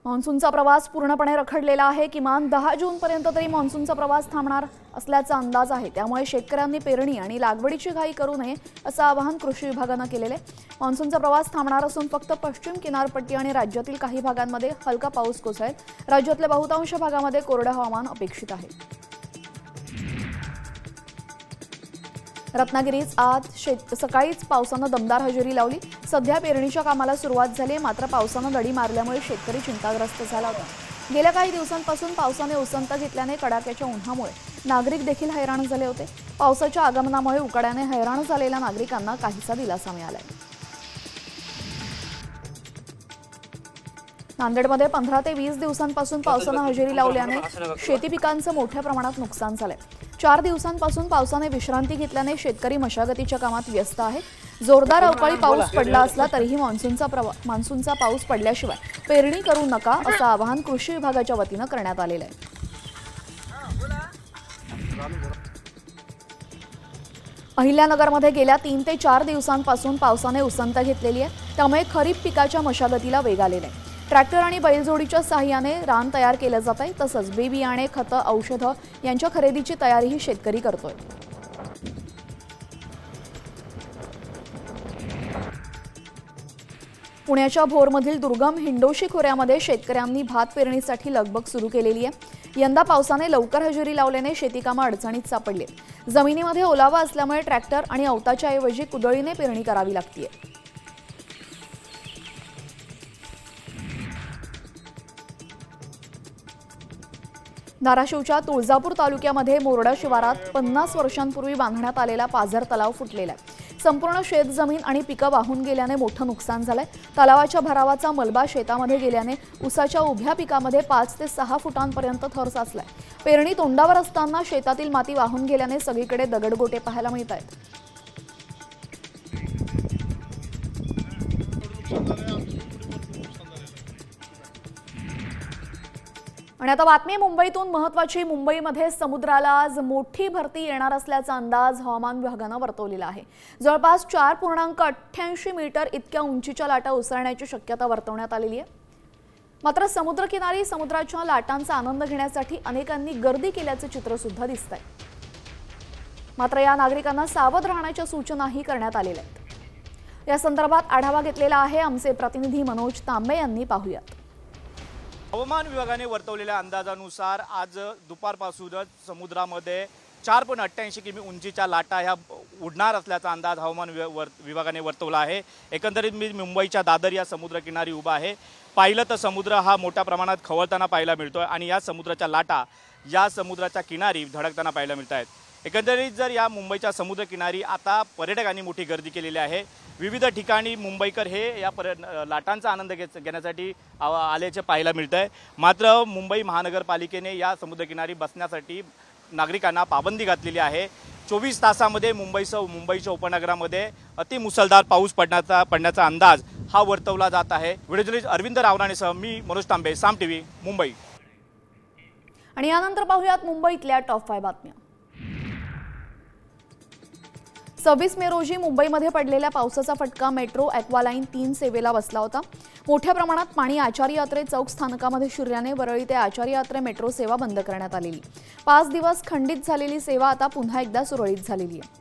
मान्सूनचा प्रवास पूर्णपणे रखडलेला आहे। किमान 10 जूनपर्यंत तरी मान्सूनचा प्रवास थांबणार असल्याचा अंदाज आहे। त्यामुळे शेतकऱ्यांनी पेरणी आणि लागवडीची घाई करू नये असं आवाहन कृषी विभागाने केलेले आहे। मान्सूनचा प्रवास थांबणार असून फक्त पश्चिम किनारपट्टी आणि राज्यातील काही भागांमध्ये हलका पाऊस कोसळेल। राज्यातल्या बहुतांश भागामध्ये कोरडं हवामान अपेक्षित आहे। रत्नागिरीत आज सकाळीच पावसाने दमदार हजेरी लावली। सध्या पेरणीच्या कामाला सुरुवात झाली, मात्र पावसाने दडी मारल्यामुळे शेतकरी चिंताग्रस्त झाला होता। गेल्या काही दिवसांपासून पावसाने उसंत घेतल्याने कडाक्याच्या उन्हामुळे नागरिक देखील हैराण झाले होते। पावसाच्या आगमनामुळे उकाड्याने हैराण झालेल्या नागरिकांना काहीसा दिलासा मिळालाय। नांदेडमध्ये 15 ते 20 दिवसांपासून पावसाने हजेरी लावल्याने शेती पिकांचं मोठ्या प्रमाणात नुकसान झालंय। 4 दिवसांपासून पावसाने विश्रांती घेतल्याने शेतकरी मशागतीच्या कामात व्यस्त आहेत। जोरदार अवकाळी पाऊस पडला असला तरीही मान्सूनचा पाऊस पडल्याशिवाय पेरणी करू नका असं आवाहन कृषी विभागाच्या वतीने करण्यात आलेलं आहे। अहिल्यानगरमध्ये गेल्या 3 ते 4 दिवसांपासून पावसाने उसंत घेतलेली आहे। त्यामुळे खरीप पिकाच्या मशागतीला वेग आलेला आहे। ट्रॅक्टर आणि बैलजोडीच्या सहाय्याने रान तयार केले जात आहे। तसंच बी बियाणे, खतं, औषधं यांच्या खरेदीची तयारीही शेतकरी करतोय। पुण्याच्या भोरमधील दुर्गम हिंडोशी खोऱ्यामध्ये शेतकऱ्यांनी भात पेरणीसाठी लगबग सुरू केलेली आहे। यंदा पावसाने लवकर हजेरी लावल्याने शेतीकामं अडचणीत सापडली। जमिनीमध्ये ओलावा असल्यामुळे ट्रॅक्टर आणि अवताच्या ऐवजी कुदळीने पेरणी करावी लागते। धाराशिवच्या तुळजापूर तालुक्यामध्ये मोरडा शिवारात 50 वर्षांपूर्वी बांधण्यात आलेला पाझर तलाव फुटलेला आहे। संपूर्ण शेतजमीन आणि पिकं वाहून गेल्याने मोठं नुकसान झालंय। तलावाच्या भरावाचा मलबा शेतामध्ये गेल्याने उसाच्या उभ्या पिकामध्ये 5 ते 6 फुटांपर्यंत थर साचलाय। पेरणी तोंडावर असताना शेतातील माती वाहून गेल्याने सगळीकडे दगडगोटे पाहायला मिळत आहेत। आणि आता बातमी मुंबईतून महत्त्वाची। मुंबईमध्ये समुद्राला आज मोठी भरती येणार असल्याचा अंदाज हवामान विभागाने वर्तवलेला आहे। जवळपास 4.88 मीटर इतक्या उंचीच्या लाटा उसळण्याची शक्यता वर्तवण्यात आलेली आहे। मात्र समुद्रकिनारी समुद्राच्या लाटांचा आनंद घेण्यासाठी अनेकांनी गर्दी केल्याचे चित्र सुद्धा दिसत आहे। मात्र या नागरिकांना सावध राहण्याच्या सूचनाही करण्यात आलेल्या आहेत। या संदर्भात आढावा घेतलेला आहे आमचे प्रतिनिधी मनोज तांबे यांनी। पाहूयात। हवामान विभागाने वर्तवलेल्या अंदाजानुसार आज दुपारपासूनच समुद्रामध्ये 4.88 किमी उंचीच्या लाटा ह्या उडणार असल्याचा अंदाज हवामान विभागाने वर्तवला आहे। एकंदरीत मी मुंबईच्या दादर या समुद्रकिनारी उभा आहे। पाहिलं तर समुद्र हा मोठ्या प्रमाणात खवळताना पाहायला मिळतोय आणि या समुद्राच्या लाटा या समुद्राच्या किनारी धडकताना पाहायला मिळत आहेत। एकंदरीत जर या मुंबईच्या समुद्रकिनारी आता पर्यटकांनी मोठी गर्दी केलेली आहे। विविध ठिकाणी मुंबईकर हे या लाटांचा आनंद घेण्यासाठी आल्याचे पाहायला मिळत आहे। मात्र मुंबई महानगरपालिकेने या समुद्रकिनारी बसण्यासाठी नागरिकांना पाबंदी घातलेली आहे। 24 तासामध्ये मुंबईच्या उपनगरामध्ये अतिमुसळधार पाऊस पडण्याचा अंदाज हा वर्तवला जात आहे। व्हिडिओ जर्नलिस्ट अरविंद रावराणेसह मी मनोज तांबे, साम टीव्ही, मुंबई। आणि यानंतर पाहूयात मुंबईतल्या टॉप 5 बातम्या। 26 मे रोजी मुंबईमध्ये पडलेल्या पावसाचा फटका मेट्रो ॲक्वालाईन 3 सेवेला बसला होता। मोठ्या प्रमाणात पाणी आचार्य यात्रे चौक स्थानकामध्ये शिरल्याने वरळी ते आचार्य यात्रे मेट्रो सेवा बंद करण्यात आलेली। 5 दिवस खंडित झालेली सेवा आता पुन्हा एकदा सुरळीत झालेली आहे।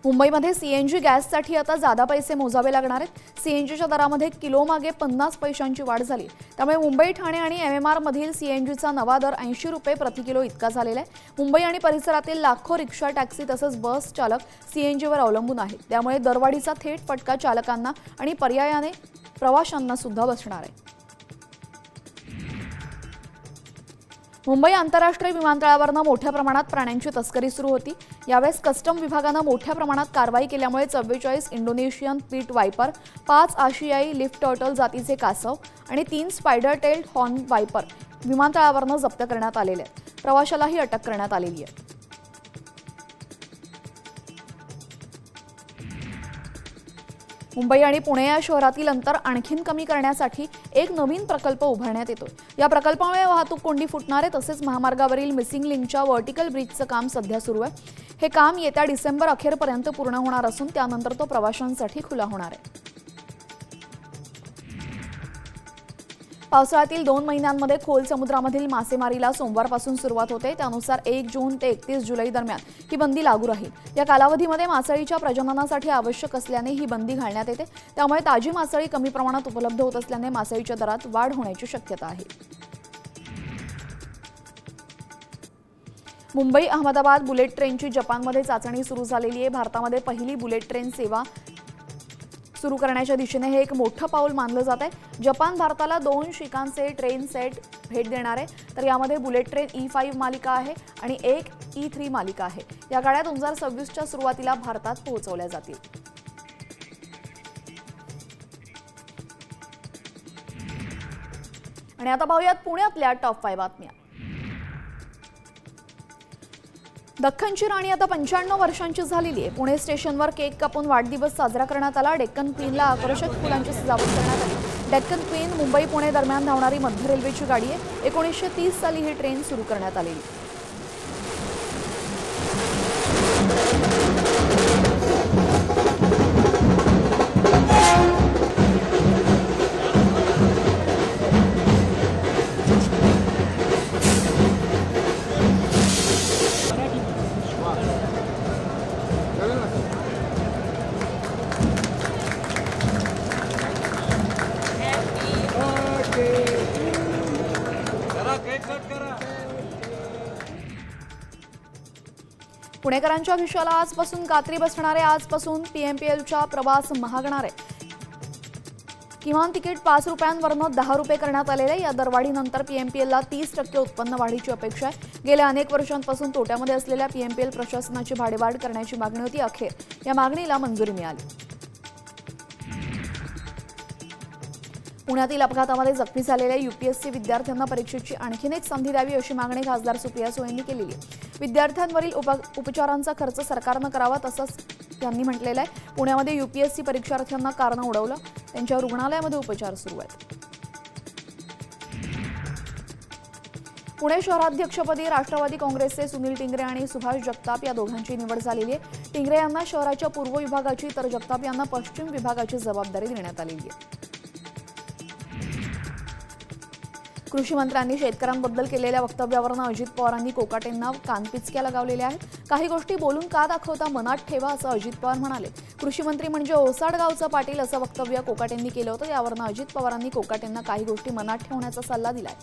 मुंबईमध्ये सीएनजी गॅससाठी आता जादा पैसे मोजावे लागणार आहेत। सीएनजीच्या दरामध्ये किलोमागे 50 पैशांची वाढ झाली। त्यामुळे मुंबई, ठाणे आणि एमएमआर मधील सीएनजीचा नवा दर 80 रुपये प्रति किलो इतका झालेला आहे। मुंबई आणि परिसरातील लाखो रिक्षा, टॅक्सी तसंच बस चालक सीएनजीवर अवलंबून आहेत। त्यामुळे दरवाढीचा थेट फटका चालकांना आणि पर्यायाने प्रवाशांना सुद्धा बसणार आहे। मुंबई आंतरराष्ट्रीय विमानतळावरनं मोठ्या प्रमाणात प्राण्यांची तस्करी सुरू होती। यावेळेस कस्टम विभागाने मोठ्या प्रमाणात कारवाई केल्यामुळे 44 इंडोनेशियन पीट वायपर, 5 आशियाई लिफ्ट टर्टल जातीचे कासव आणि 3 स्पायडर टेल्ड हॉर्न वायपर विमानतळावरनं जप्त करण्यात आलेले आहेत। प्रवाशालाही अटक करण्यात आलेली आहे। मुंबई आणि पुणे या शहरातील अंतर आणखीन कमी करण्यासाठी एक नवीन प्रकल्प उभारण्यात येतो। या प्रकल्पामुळे वाहतूक कोंडी फुटणार आहे। तसेच महामार्गावरील मिसिंग लिंकच्या व्हर्टिकल ब्रिजचं काम सध्या सुरू आहे। हे काम येत्या डिसेंबर अखेरपर्यंत पूर्ण होणार असून त्यानंतर तो प्रवाशांसाठी खुला होणार आहे। पावसाळ्यातील 2 महिन्यांमध्ये खोल समुद्रामधील मासेमारीला सोमवारपासून सुरुवात होते. त्यानुसार 1 जून ते 31 जुलै दरम्यान ही बंदी लागू राहील. या कालावधीमध्ये मासळीच्या प्रजननासाठी आवश्यक असल्याने ही बंदी घालण्यात येते. त्यामुळे ताजी मासळी कमी प्रमाणात उपलब्ध होत असल्याने मासळीच्या दरात वाढ होण्याची शक्यता आहे. मुंबई अहमदाबाद बुलेट ट्रेनची जपानमध्ये चाचणी सुरू झालेली आहे. भारतामध्ये पहिली बुलेट ट्रेन सेवा सुरू करण्याच्या दिशेने हे एक मोठं पाऊल मानलं जात आहे. जपान भारताला 2 शिकानसे ट्रेन सेट भेट देणार आहे. तर यामध्ये बुलेट ट्रेन E5 मालिका आहे आणि एक E3 मालिका आहे. या गाड्या 2026च्या सुरुवातीला भारतात पोहोचवल्या जातील. आणि आता पाहूयात पुण्यातल्या टॉप 5 बातम्या. दख्खनची राणी आता 95 वर्षांची झालेली आहे. पुणे स्टेशनवर केक कापून वाढदिवस साजरा करण्यात आला. डेक्कन क्वीनला आकर्षक फुलांची सजावट करण्यात आली. डेक्कन क्वीन मुंबई पुणे दरम्यान धावणारी मध्य रेल्वेची गाडी आहे. 1930 साली ही ट्रेन सुरू करण्यात आलेली. पुणेकरांच्या खिशाला आजपासून कात्री बसणार आहे. आजपासून पीएमपीएलचा प्रवास महागणार आहे. किमान तिकीट 5 रुपयांवरून 10 रुपये करण्यात आलेले आहे. या दरवाढीनंतर पीएमपीएलला 30% उत्पन्न वाढीची अपेक्षा आहे. गेल्या अनेक वर्षांपासून तोट्यामध्ये असलेल्या पीएमपीएल प्रशासनाची भाडेवाढ करण्याची मागणी होती. अखेर या मागणीला मंजुरी मिळाली. पुण्यातील अपघातामध्ये जखमी झालेल्या यूपीएससी विद्यार्थ्यांना परीक्षेची आणखीन एक संधी द्यावी अशी मागणी खासदार सुप्रिया सुळेंनी केलेली आहे. विद्यार्थ्यांवरील उपचारांचा खर्च सरकारनं करावा तसंच त्यांनी म्हटलेलं आहे. पुण्यामध्ये यूपीएससी परीक्षार्थ्यांना कारनं उडवलं. त्यांच्या रुग्णालयामध्ये उपचार सुरू आहेत. पुणे शहराध्यक्षपदी राष्ट्रवादी काँग्रेसचे सुनील टिंगरे आणि सुभाष जगताप या दोघांची निवड झालेली आहे. टिंगरे यांना शहराच्या पूर्व विभागाची तर जगताप यांना पश्चिम विभागाची जबाबदारी देण्यात आलेली आहे. कृषी मंत्र्यांनी शेतकऱ्यांबद्दल केलेल्या वक्तव्यावरून अजित पवारांनी कोकाटेंना कानपिचक्या लगावलेल्या आहेत. काही गोष्टी बोलून का दाखवता, मनात ठेवा असं अजित पवार म्हणाले. कृषी मंत्री म्हणजे ओसाड गावचा पाटील असं वक्तव्य कोकाटेंनी केलं होतं. यावरून अजित पवारांनी कोकाटेंना काही गोष्टी मनात ठेवण्याचा सल्ला दिलाय.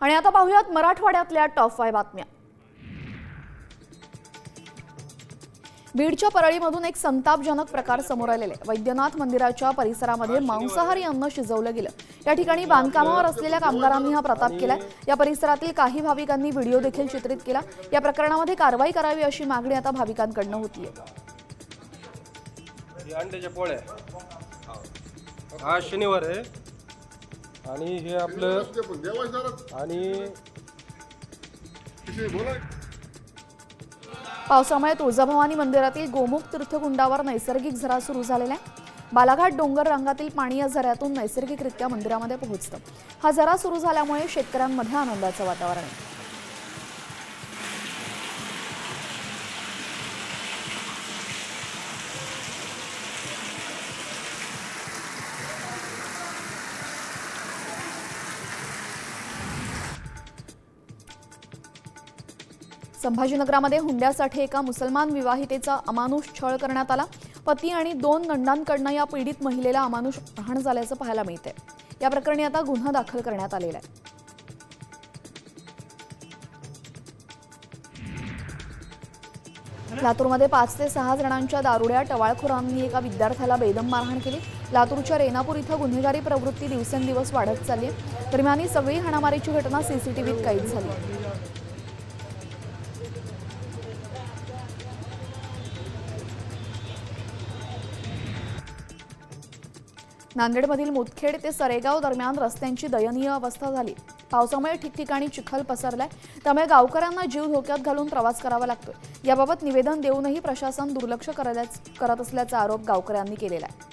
आणि आता पाहूयात मराठवाड्यातल्या टॉप 5 बातम्या. बीडच्या परळीमधून एक संतापजनक प्रकार समोर आलेला आहे. वैद्यनाथ मंदिराच्या परिसरामध्ये मांसाहारी अन्न शिजवलं गेलं. या ठिकाणी बांधकामावर असलेल्या कामगारांनी हा प्रताप केलाय. या परिसरातील काही भाविकांनी व्हिडिओ देखील चित्रित केला. या प्रकरणामध्ये कारवाई करावी अशी मागणी आता भाविकांकडनं होतीये. अंड्याच्या पोळ्या आज शनिवार आहे आणि हे आपलं आणि पावसामुळे तुळजाभवानी मंदिरातील गोमुख तीर्थकुंडावर नैसर्गिक झरा सुरू झालेला आहे. बालाघाट डोंगर रंगातील पाणी या झऱ्यातून नैसर्गिकरित्या मंदिरामध्ये पोहोचतं. हा झरा सुरू झाल्यामुळे शेतकऱ्यांमध्ये आनंदाचं वातावरण आहे. संभाजीनगरामध्ये हुंड्यासाठी एका मुसलमान विवाहितेचा अमानुष छळ करण्यात आला. पती आणि 2 नंदांकडनं या पीडित महिलेला अमानुष मारहाण झाल्याचं पाहायला मिळतंय. या प्रकरणी आता गुन्हा दाखल करण्यात आलेला आहे. लातूरमध्ये 5 ते 6 जणांच्या दारुड्या टवाळखोरांनी एका विद्यार्थ्याला बेदम मारहाण केली. लातूरच्या रेणापूर इथं गुन्हेगारी प्रवृत्ती दिवसेंदिवस वाढत चालली आहे. दरम्यान ही सगळी हाणामारीची घटना सीसीटीव्हीत कैद झाली. नांदेडमधील मुदखेड ते सरेगाव दरम्यान रस्त्यांची दयनीय अवस्था झाली. पावसामुळे ठिकठिकाणी चिखल पसरलाय. त्यामुळे गावकऱ्यांना जीव धोक्यात घालून प्रवास करावा लागतोय. याबाबत निवेदन देऊनही प्रशासन दुर्लक्ष करत असल्याचा आरोप गावकऱ्यांनी केलेला आहे.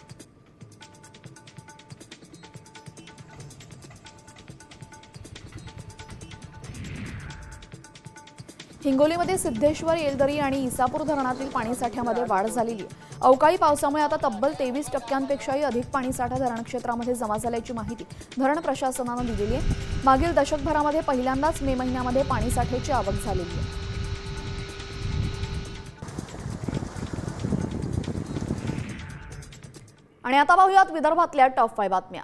हिंगोलीमध्ये सिद्धेश्वर, येलदरी आणि इसापूर धरणातील पाणीसाठ्यामध्ये वाढ झालेली आहे. अवकाळी पावसामुळे आता तब्बल 23% अधिक पाणीसाठा धरण क्षेत्रामध्ये जमा झाल्याची माहिती धरण प्रशासनानं दिलेली आहे. मागील दशकभरामध्ये पहिल्यांदाच मे महिन्यामध्ये पाणीसाठ्याची आवक झालेली आहे. आणि आता पाहूयात विदर्भातल्या टॉप 5 बातम्या.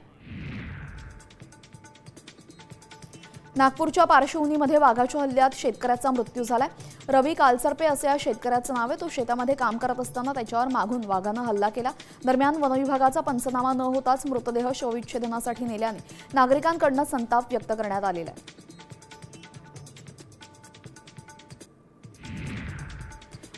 नागपूरच्या पार्श्वभूमीमध्ये वाघाच्या हल्ल्यात शेतकऱ्याचा मृत्यू झालाय. रवी कालसर्पे असे या शेतकऱ्याचं नाव आहे. तो शेतामध्ये काम करत असताना त्याच्यावर मागून वाघानं हल्ला केला. दरम्यान वनविभागाचा पंचनामा न होताच मृतदेह शवविच्छेदनासाठी नेल्याने नागरिकांकडून संताप व्यक्त करण्यात आलेला आहे.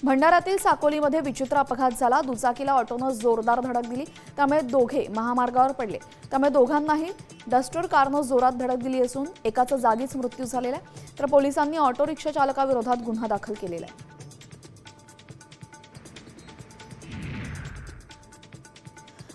भंडाऱ्यातील साकोलीमध्ये विचित्र अपघात झाला. दुचाकीला ऑटोनं जोरदार धडक दिली, त्यामुळे दोघे महामार्गावर पडले. त्यामुळे दोघांनाही डस्टर कारनं जोरात धडक दिली असून एकाचा जागीच मृत्यू झालेला आहे. तर पोलिसांनी ऑटो रिक्षा चालकाविरोधात गुन्हा दाखल केलेला आहे.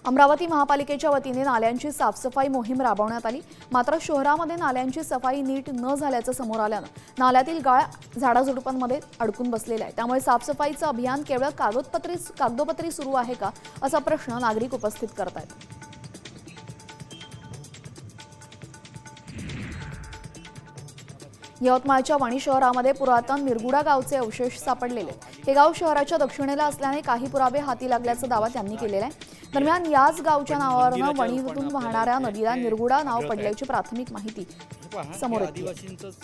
अमरावती महापालिकेच्या वतीने नाल्यांची साफसफाई मोहीम राबवण्यात आली. मात्र शहरामध्ये नाल्यांची सफाई नीट न झाल्याचं समोर आल्यानं नाल्यातील गाळ झाडाझुडपांमध्ये अडकून बसलेला आहे. त्यामुळे साफसफाईचं अभियान केवळ कागदोपत्री सुरू आहे का, असा प्रश्न नागरिक उपस्थित करतायत. यवतमाळच्या वणी शहरामध्ये पुरातन निरगुडा गावचे अवशेष सापडलेले. हे गाव शहराच्या दक्षिणेला असल्याने काही पुरावे हाती लागल्याचा दावा त्यांनी केलेला आहे. दरम्यान याच गावच्या नावावरून वणीतून वाहणाऱ्या नदीला निरगुडा नाव पडल्याची प्राथमिक माहिती समोर येते.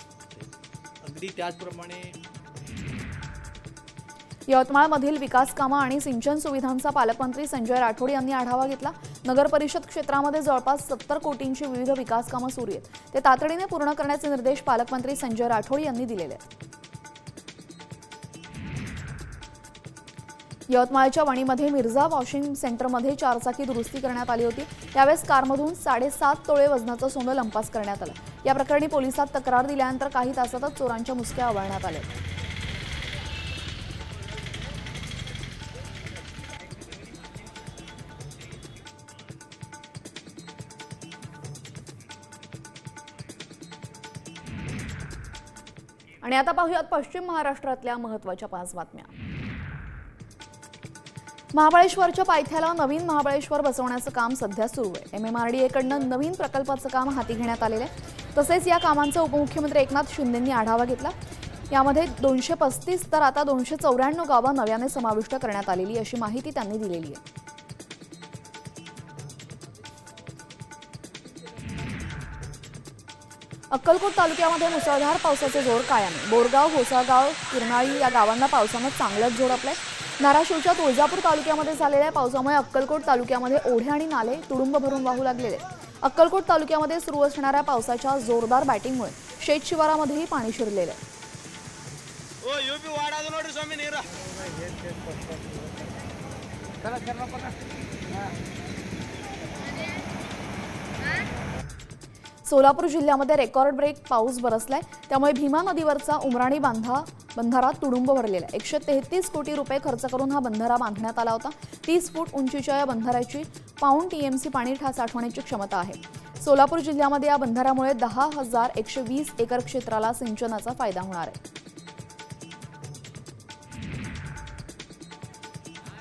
यवतमाळमधील विकास कामं आणि सिंचन सुविधांचा पालकमंत्री संजय राठोड यांनी आढावा घेतला. नगर परिषद क्षेत्रामध्ये जवळपास 70 कोटींची विविध विकास कामं सुरू आहेत. ते तातडीने पूर्ण करण्याचे निर्देश पालकमंत्री संजय राठोड यांनी दिलेले आहेत. यवतमाळच्या वणीमध्ये मिर्झा वॉशिंग सेंटरमध्ये 4 चाकी दुरुस्ती करण्यात आली होती. त्यावेळेस कारमधून 7.5 तोळे वजनाचं सोनं लंपास करण्यात आलं. या प्रकरणी पोलिसात तक्रार दिल्यानंतर काही तासातच चोरांच्या मुसक्या आवळण्यात आल्या. आणि आता पाहूयात पश्चिम महाराष्ट्रातल्या महत्त्वाच्या 5 बातम्या. महाबळेश्वरच्या पायथ्याला नवीन महाबळेश्वर बसवण्याचं काम सध्या सुरू आहे. MMRDAकडून नवीन प्रकल्पाचं काम हाती घेण्यात आलेलं आहे. तसेच या कामांचा उपमुख्यमंत्री एकनाथ शिंदेंनी आढावा घेतला. यामध्ये 235 तर आता 294 गावं नव्याने समाविष्ट करण्यात आलेली अशी माहिती त्यांनी दिलेली आहे. अक्कलकोट तालुक्यामध्ये मुसळधार पावसाचे जोर कायम आहे. बोरगाव, होसागाव, किरणाळी या गावांना पावसानं चांगलंच झोडपलंय. धाराशिवच्या तुळजापूर तालुक्यामध्ये झालेल्या पावसामुळे अक्कलकोट तालुक्यामध्ये ओढे आणि नाले तुडुंब भरून वाहू लागलेले. अक्कलकोट तालुक्यामध्ये सुरू असणाऱ्या पावसाच्या जोरदार बॅटिंगमुळे शेत शिवारामध्येही पाणी शिरलेलं आहे. सोलापूर जिल्ह्यामध्ये रेकॉर्ड ब्रेक पाऊस बरसलाय. त्यामुळे भीमा नदीवरचा उमराणी बंधारा तुडुंब भरलेला आहे. 133 कोटी रुपये खर्च करून हा बंधारा बांधण्यात आला होता. 30 फूट उंचीच्या या बंधाऱ्याची पाऊण TMC पाणी साठवण्याची क्षमता आहे. सोलापूर जिल्ह्यामध्ये या बंधाऱ्यामुळे 10,120 एकर क्षेत्राला सिंचनाचा फायदा होणार आहे.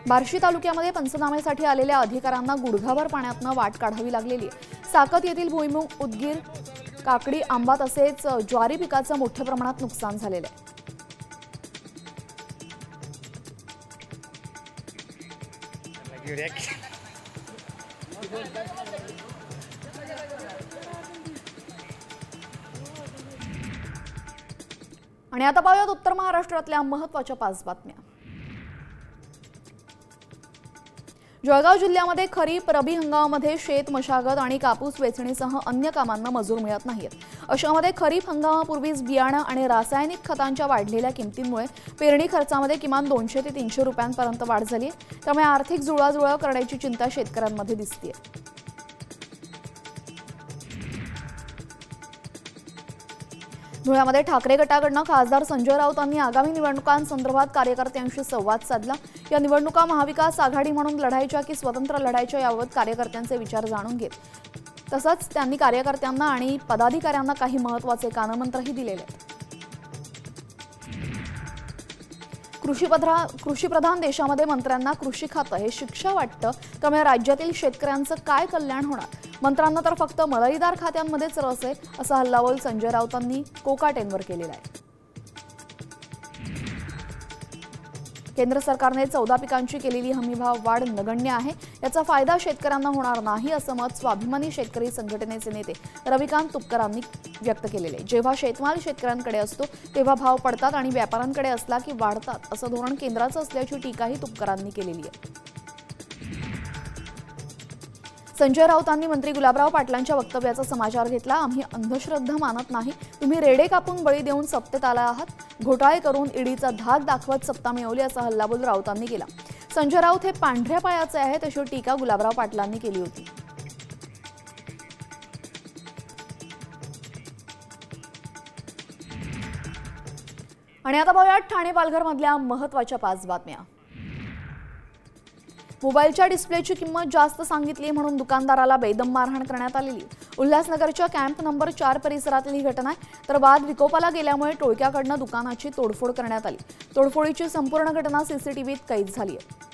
बार्शी तालुक्यामध्ये पंचनाम्यासाठी आलेल्या अधिकाऱ्यांना गुडघाभर पाण्यातनं वाट काढावी लागलेली आहे. साकत येथील भुईमुग, उदगीर, काकडी, आंबा तसेच ज्वारी पिकाचं मोठ्या प्रमाणात नुकसान झालेलं आहे. आणि आता पाहूयात उत्तर महाराष्ट्रातल्या महत्त्वाच्या 5 बातम्या. जळगाव जिल्ह्यामध्ये खरीप रबी हंगामामध्ये शेत मशागत आणि कापूस वेचणीसह अन्य कामांना मजूर मिळत नाहीत. अशामध्ये खरीप हंगामापूर्वीच बियाणं आणि रासायनिक खतांच्या वाढलेल्या किमतींमुळे पेरणी खर्चामध्ये किमान 200 ते 300 रुपयांपर्यंत वाढ झाली आहे. त्यामुळे आर्थिक जुळवाजुळव करण्याची चिंता शेतकऱ्यांमध्ये दिसते. धुळ्यामध्ये ठाकरे गटाकडून खासदार संजय राऊतांनी आगामी निवडणुकांसंदर्भात कार्यकर्त्यांशी संवाद साधला. या निवडणुका महाविकास आघाडी म्हणून लढायच्या की स्वतंत्र लढायच्या याबाबत कार्यकर्त्यांचे विचार जाणून घेत. तसंच त्यांनी कार्यकर्त्यांना आणि पदाधिकाऱ्यांना काही महत्त्वाचे कानमंत्रही दिलेले आहेत. कृषीप्रधान देशामध्ये मंत्र्यांना कृषी खातं हे शिक्षा वाटतं, त्यामुळे राज्यातील शेतकऱ्यांचं काय कल्याण होणार? मंत्र्यांना तर फक्त मलईदार खात्यांमध्येच रस आहे, असा हल्लाबोल संजय राऊतांनी कोकाटेंवर केलेला आहे. केंद्र सरकारने 14 पिकांची केलेली हमीभाव वाढ नगण्य आहे, याचा फायदा शेतकऱ्यांना होणार नाही, असं मत स्वाभिमानी शेतकरी संघटनेचे नेते रविकांत तुपकरांनी व्यक्त केलेले. जेव्हा शेतमाल शेतकऱ्यांकडे असतो तेव्हा भाव पडतात आणि व्यापाऱ्यांकडे असला की वाढतात, असं धोरण केंद्राचं असल्याची टीकाही तुपकरांनी केलेली आहे. संजय राऊतांनी मंत्री गुलाबराव पाटलांच्या वक्तव्याचा समाचार घेतला. आम्ही अंधश्रद्धा मानत नाही, तुम्ही रेडे कापून बळी देऊन सत्तेत आला आहात, घोटाळे करून ईडीचा धाक दाखवत सत्ता मिळवली, असा हल्लाबोल राऊतांनी केला. संजय राऊत हे पांढऱ्या पायाचे आहेत, अशी टीका गुलाबराव पाटलांनी केली होती. आणि आता पाहूयात ठाणे पालघर मधल्या महत्त्वाच्या 5 बातम्या. मोबाईलच्या डिस्प्लेची किंमत जास्त सांगितली म्हणून दुकानदाराला बेदम मारहाण करण्यात आलेली. उल्हासनगरच्या कॅम्प नंबर 4 परिसरातील ही घटना आहे. तर वाद विकोपाला गेल्यामुळे टोळक्याकडनं दुकानाची तोडफोड करण्यात आली. तोडफोडीची संपूर्ण घटना सीसीटीव्हीत कैद झाली आहे.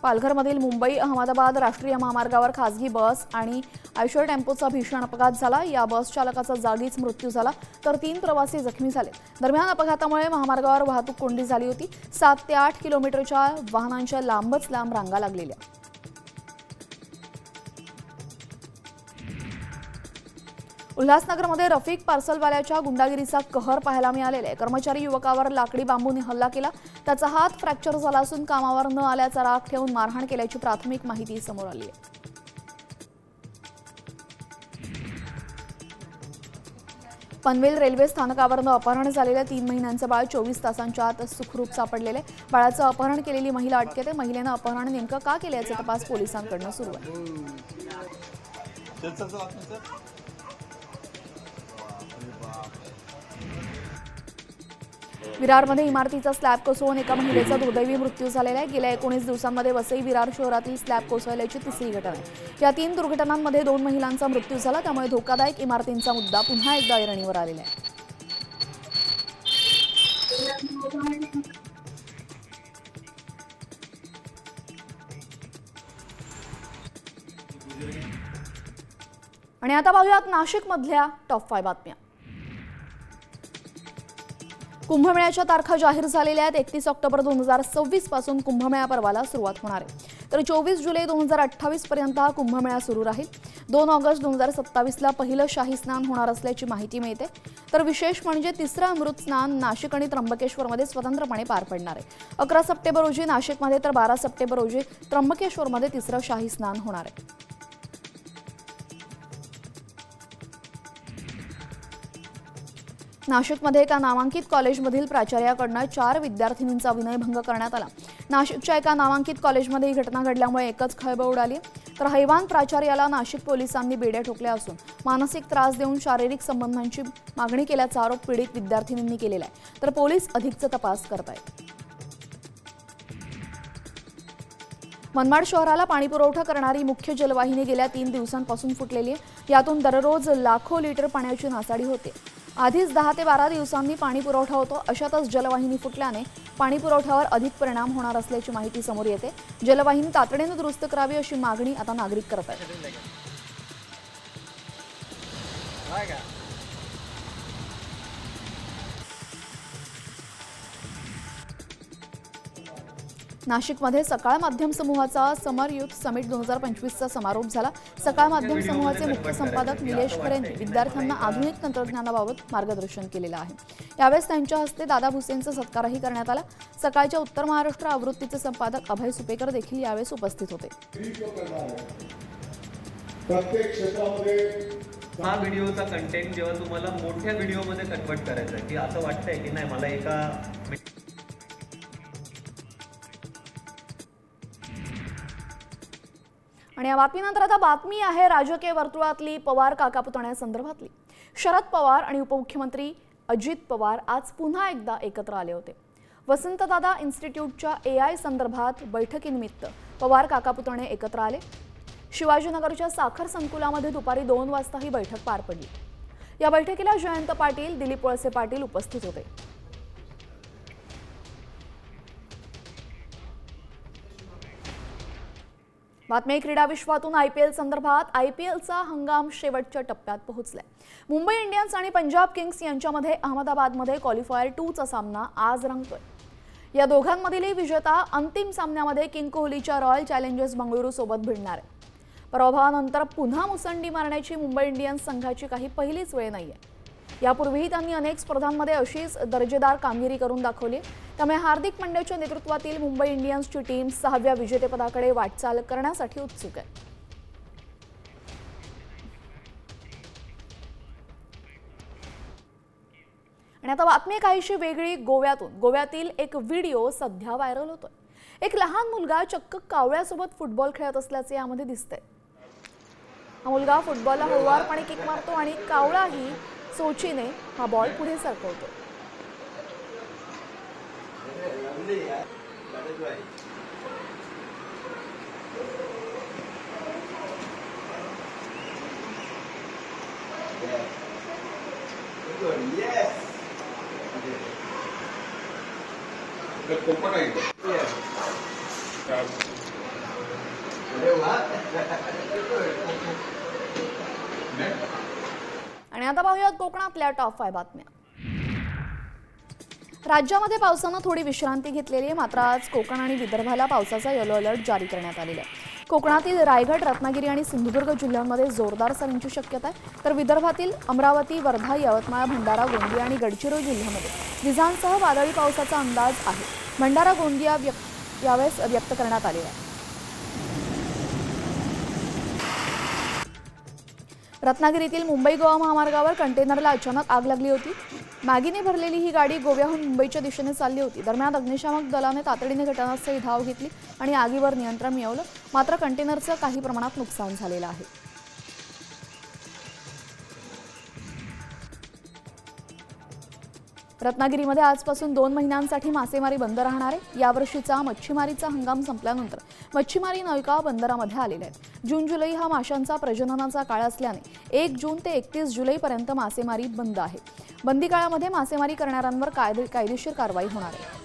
पालघरमधील मुंबई अहमदाबाद राष्ट्रीय महामार्गावर खासगी बस आणि आयशर टेम्पोचा भीषण अपघात झाला. या बस चालकाचा जागीच मृत्यू झाला, तर 3 प्रवासी जखमी झाले. दरम्यान अपघातामुळे महामार्गावर वाहतूक कोंडी झाली होती. 7 ते 8 किलोमीटरच्या वाहनांच्या लांबच लांब रांगा लागलेल्या. उल्हासनगरमध्ये रफिक पार्सलवाल्याच्या गुंडागिरीचा कहर पाहायला मिळालेला आहे. कर्मचारी युवकावर लाकडी बांबूने हल्ला केला. त्याचा हात फ्रॅक्चर झाला असून कामावर न आल्याचा राग ठेवून मारहाण केल्याची प्राथमिक माहिती समोर आली आहे. पनवेल रेल्वे स्थानकावरून अपहरण झालेल्या 3 महिन्यांचं बाळ 24 तासांच्या आत सुखरूप सापडलेले. बाळाचं अपहरण केलेली महिला अटकेत आहे. महिलेनं अपहरण नेमकं का केलं याचा तपास पोलिसांकडून सुरू आहे. विरारमध्ये इमारतीचा स्लॅब कोसळून एका महिलेचा दुर्दैवी मृत्यू झालेला आहे. गेल्या 19 दिवसांमध्ये वसई विरार शहरातील स्लॅब कोसळल्याची 3री घटना आहे. या 3 दुर्घटनांमध्ये 2 महिलांचा मृत्यू झाला. त्यामुळे धोकादायक इमारतींचा मुद्दा पुन्हा एकदा ऐरणीवर आलेला आहे. आणि आता पाहूयात नाशिकमधल्या टॉप 5 बातम्या. कुंभमेळ्याच्या तारखा जाहीर झालेल्या आहेत. 31 ऑक्टोबर 2026 पासून कुंभमेळा पर्वाला सुरुवात होणार आहे. तर 24 जुलै 2028 पर्यंत हा कुंभमेळा सुरू राहील. 2 ऑगस्ट 2027ला पहिलं शाही स्नान होणार असल्याची माहिती मिळते. तर विशेष म्हणजे 3रं अमृत स्नान नाशिक आणि त्र्यंबकेश्वरमध्ये स्वतंत्रपणे पार पडणार आहे. 11 सप्टेंबर रोजी नाशिकमध्ये तर 12 सप्टेंबर रोजी त्र्यंबकेश्वरमध्ये 3रं शाही स्नान होणार आहे. नाशिकमध्ये एका नामांकित कॉलेजमधील प्राचार्याकडून 4 विद्यार्थिनींचा विनयभंग करण्यात आला. नाशिकच्या एका नामांकित कॉलेजमध्ये ही घटना घडल्यामुळे एकच खळबळ उडाली. तर हैवान प्राचार्याला नाशिक पोलिसांनी बेड्या ठोकल्या असून मानसिक त्रास देऊन शारीरिक संबंधांची मागणी केल्याचा आरोप पीडित विद्यार्थिनींनी केलेला आहे. तर पोलीस अधिकचा तपास करत आहेत. मनमाड शहराला पाणीपुरवठा करणारी मुख्य जलवाहिनी गेल्या 3 दिवसांपासून फुटलेली आहे. यातून दररोज लाखो लिटर पाण्याची नासाडी होते. आधीच 10 ते 12 दिवसांनी पाणी पुरवठा होतो. अशातच जलवाहिनी फुटल्याने पाणी पुरवठ्यावर अधिक परिणाम होणार असल्याची माहिती समोर येते. जलवाहिनी तातडीने दुरुस्त करावी अशी मागणी आता नागरिक करत आहेत. नाशिकमध्ये सकाळ माध्यम समूहाचा समर युथ समिट 2025चा समारोप झाला. सकाळ माध्यम समूहाचे मुख्य संपादक निलेश खरेंनी विद्यार्थ्यांना आधुनिक तंत्रज्ञानाबाबत मार्गदर्शन केलेलं आहे. यावेळेस त्यांच्या हस्ते दादा भुसेंचा सत्कारही करण्यात आला. सकाळच्या उत्तर महाराष्ट्र आवृत्तीचे संपादक अभय सुपेकर देखील यावेळेस उपस्थित होते. प्रत्येक क्षेत्रामध्ये हा व्हिडिओचा कंटेंट जेव्हा तुम्हाला मोठ्या व्हिडिओमध्ये कन्वर्ट करायचा आहे की असं वाटतंय की नाही मला एका आणि या बातमीनंतर आता बातमी आहे राजकीय वर्तुळातली पवार काका पुतण्यासंदर्भातली. शरद पवार आणि उपमुख्यमंत्री अजित पवार आज पुन्हा एकदा एकत्र आले होते. वसंतदादा इन्स्टिट्यूटच्या AI संदर्भात बैठकीनिमित्त पवार काका पुतणे एकत्र आले. शिवाजीनगरच्या साखर संकुलामध्ये दुपारी 2 वाजता ही बैठक पार पडली। या बैठकीला जयंत पाटील, दिलीप वळसे पाटील उपस्थित होते। बातमी क्रीडा विश्वातून आयपीएल संदर्भात। आयपीएलचा हंगाम शेवटच्या टप्प्यात पोहोचलाय। मुंबई इंडियन्स आणि पंजाब किंग्स यांच्यामध्ये अहमदाबादमध्ये क्वालिफायर 2 चा सामना आज रंगतोय। या दोघांमधील विजेता अंतिम सामन्यामध्ये किंग कोहलीच्या रॉयल चॅलेंजर्स बंगळुरू सोबत भिडणार आहे। पराभवानंतर पुन्हा मुसंडी मारण्याची मुंबई इंडियन्स संघाची काही पहिलीच वेळ नाहीये। यापूर्वीही त्यांनी अनेक स्पर्धांमध्ये अशीच दर्जेदार कामगिरी करून दाखवली। त्यामुळे हार्दिक पांड्याच्या नेतृत्वातील मुंबई इंडियन्सची टीम 6व्या विजेतेपदाकडे वाटचाल करण्यासाठी उत्सुक आहे। आणि आता बातमी काहीशी वेगळी गोव्यातून। गोव्यातील एक व्हिडिओ सध्या व्हायरल होतोय। एक लहान मुलगा चक्क कावळ्यासोबत फुटबॉल खेळत असल्याचे यामध्ये दिसतंय। हा मुलगा फुटबॉलला हळुवारपणे किक मारतो आणि कावळाही सोचीने हा बॉल पुढे सरकवतो। आणि आता पाहूयात कोकणातल्या टॉप 5 बातम्या। राज्यामध्ये पावसानं थोडी विश्रांती घेतलेली आहे, मात्र आज कोकण आणि विदर्भाला पावसाचा येलो अलर्ट जारी करण्यात आलेला आहे। कोकणातील रायगड, रत्नागिरी आणि सिंधुदुर्ग जिल्ह्यांमध्ये जोरदार सरींची शक्यता आहे, तर विदर्भातील अमरावती, वर्धा, यवतमाळ, भंडारा, गोंदिया आणि गडचिरोली जिल्ह्यामध्ये विजांसह वादळी पावसाचा अंदाज आहे। भंडारा, गोंदिया यावेळेस व्यक्त करण्यात आलेला आहे। रत्नागिरीतील मुंबई गोवा महामार्गावर कंटेनरला अचानक आग लागली होती। मॅगीने भरलेली ही गाडी गोव्याहून मुंबईच्या दिशेने चालली होती। दरम्यान अग्निशामक दलाने तातडीने घटनास्थळी धाव घेतली आणि आगीवर नियंत्रण मिळवलं, मात्र कंटेनरचं काही प्रमाणात नुकसान झालेलं आहे। रत्नागिरीमध्ये आजपासून 2 महिन्यांसाठी मासेमारी बंद राहणार आहे। यावर्षीचा मच्छीमारीचा हंगाम संपल्यानंतर मच्छीमारी नौका बंदरामध्ये आलेल्या आहेत। जून-जुलै हा माशांचा प्रजननाचा काळ असल्याने 1 जून ते 31 जुलैपर्यंत मासेमारी बंद आहे। बंदी काळामध्ये मासेमारी करणाऱ्यांवर कायदेशीर कारवाई होणार आहे।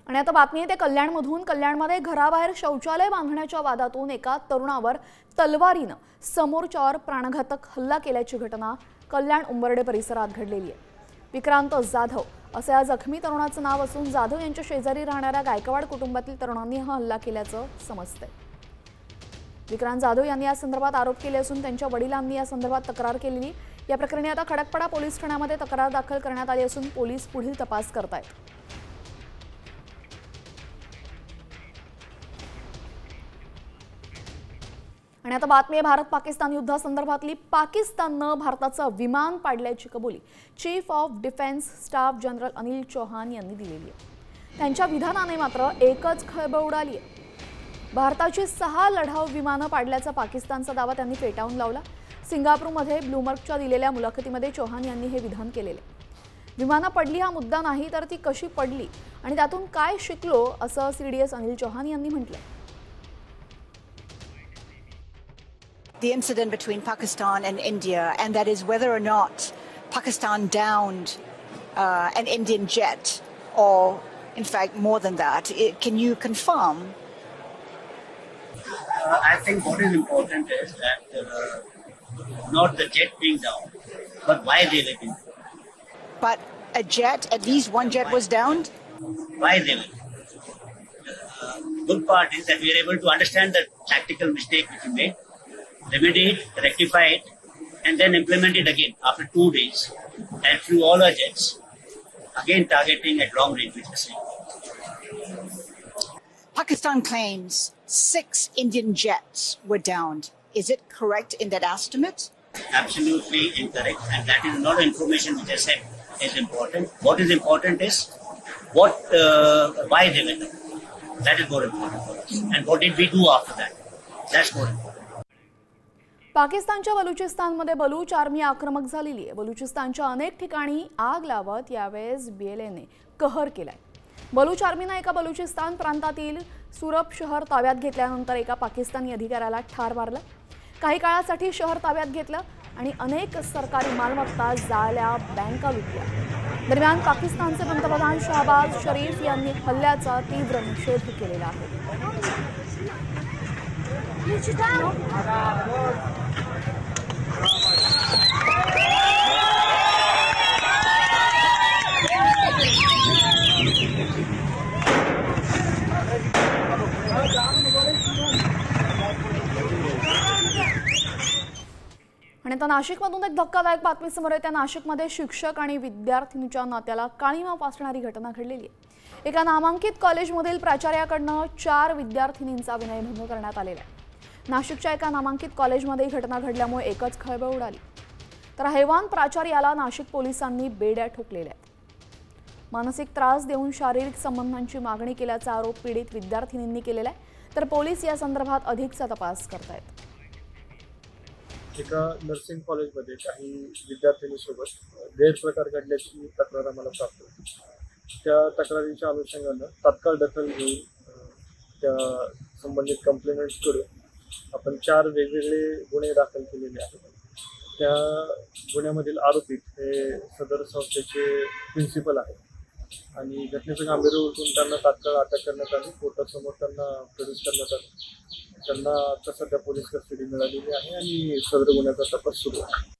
आणि आता बातमी येते कल्याणमधून। कल्याणमध्ये घराबाहेर शौचालय बांधण्याच्या वादातून एका तरुणावर तलवारीनं समोरच्यावर प्राणघातक हल्ला केल्याची घटना कल्याण उंबर्डे परिसरात घडलेली आहे। विक्रांत जाधव असे या जखमी तरुणाचं नाव असून जाधव यांच्या शेजारी राहणाऱ्या गायकवाड कुटुंबातील तरुणांनी हा हल्ला केल्याचं समजतंय। विक्रांत जाधव यांनी या संदर्भात आरोप केले असून त्यांच्या वडिलांनी या संदर्भात तक्रार केलेली। या प्रकरणी आता खडकपाडा पोलीस ठाण्यामध्ये तक्रार दाखल करण्यात आली असून पोलीस पुढील तपास करतायत। आणि आता बातमी आहे भारत पाकिस्तान युद्धासंदर्भातली। पाकिस्ताननं भारताचं विमान पाडल्याची कबुली chief of defence staff general Anil Chauhan यांनी दिलेली आहे। त्यांच्या विधानाने मात्र एकच खळबळ उडाली आहे। भारताची 6 लढाऊ विमानं पाडल्याचा पाकिस्तानचा दावा त्यांनी फेटाळून लावला। सिंगापूरमध्ये ब्लूमबर्गच्या दिलेल्या मुलाखतीमध्ये चौहान यांनी हे विधान केलेले। विमानं पडली हा मुद्दा नाही, तर ती कशी पडली आणि त्यातून काय शिकलो असं सीडीएस अनिल चौहान यांनी म्हटलंय। The incident between Pakistan and India, and that is whether or not Pakistan downed an Indian jet, or in fact more than that. Can you confirm? I think what is important is that not the jet being down, but why they were being down. But a jet, at least one jet was downed? Why they were down. Good part is that we are able to understand the tactical mistake which we made, remedy it, rectify it, and then implement it again after 2 days and through all our jets, again targeting at long range, which is same. Pakistan claims 6 Indian jets were downed. Is it correct in that estimate? Absolutely incorrect, and that is not information which I said is important. What is important is why they were done. That is more important for us. And what did we do after that? That's more important. पाकिस्तानच्या बलुचिस्तानमध्ये Baloch army आक्रमक झालेली आहे। बलुचिस्तानच्या अनेक ठिकाणी आग लावत यावेळेस BLAने कहर केलाय। बलूच आर्मीने एका बलुचिस्तान प्रांतातील सुरब शहर ताब्यात घेतल्यानंतर एका पाकिस्तानी अधिकाऱ्याला ठार मारलं। काही काळासाठी शहर ताब्यात घेतलं आणि अनेक सरकारी मालमत्ता जाळल्या, बँका लुटल्या। दरम्यान पाकिस्तानचे पंतप्रधान शहबाज शरीफ यांनी हल्ल्याचा तीव्र निषेध केलेला आहे। आणि आता नाशिकमधून एक धक्कादायक बातमी समोर येते। नाशिकमध्ये शिक्षक आणि विद्यार्थिनीच्या नात्याला काळीमा फासणारी घटना घडलेली आहे। एका नामांकित कॉलेजमधील प्राचार्याकडून 4 विद्यार्थिनींचा विनयभंग करण्यात आलेला आहे। नाशिकच्या एका नामांकित कॉलेजमध्ये ही घटना घडल्यामुळे एकच खळबळ उडाली। तर हैवान प्राचार्याला नाशिक पोलिसांनी बेड्या ठोकलेल्या आहेत। मानसिक त्रास देऊन शारीरिक संबंधांची मागणी केल्याचा आरोप पीडित विद्यार्थिनींनी केलेला आहे। तर पोलीस या संदर्भात अधिकचा तपास करतायत। एका नर्सिंग कॉलेजमध्ये काही विद्यार्थिनीसोबत गैरप्रकार घडल्याची तक्रार आम्हाला प्राप्त होती। त्या तक्रारीच्या अनुषंगानं तात्काळ दखल घेऊन त्या संबंधित कंप्लेंट्सकडून आपण 4 वेगवेगळे गुन्हे दाखल केलेले आहेत। त्या गुन्ह्यामधील आरोपीत हे सदर संस्थेचे प्रिन्सिपल आहेत आणि घटनेचं गांभीर्य ओळखून त्यांना तात्काळ अटक करण्यात आली। कोर्टासमोर त्यांना प्रोड्यूस करण्यात आलं। त्यांना आता सध्या पोलीस कस्टडी मिळालेली आहे आणि सदर गुन्ह्याचा तपास सुरू आहे।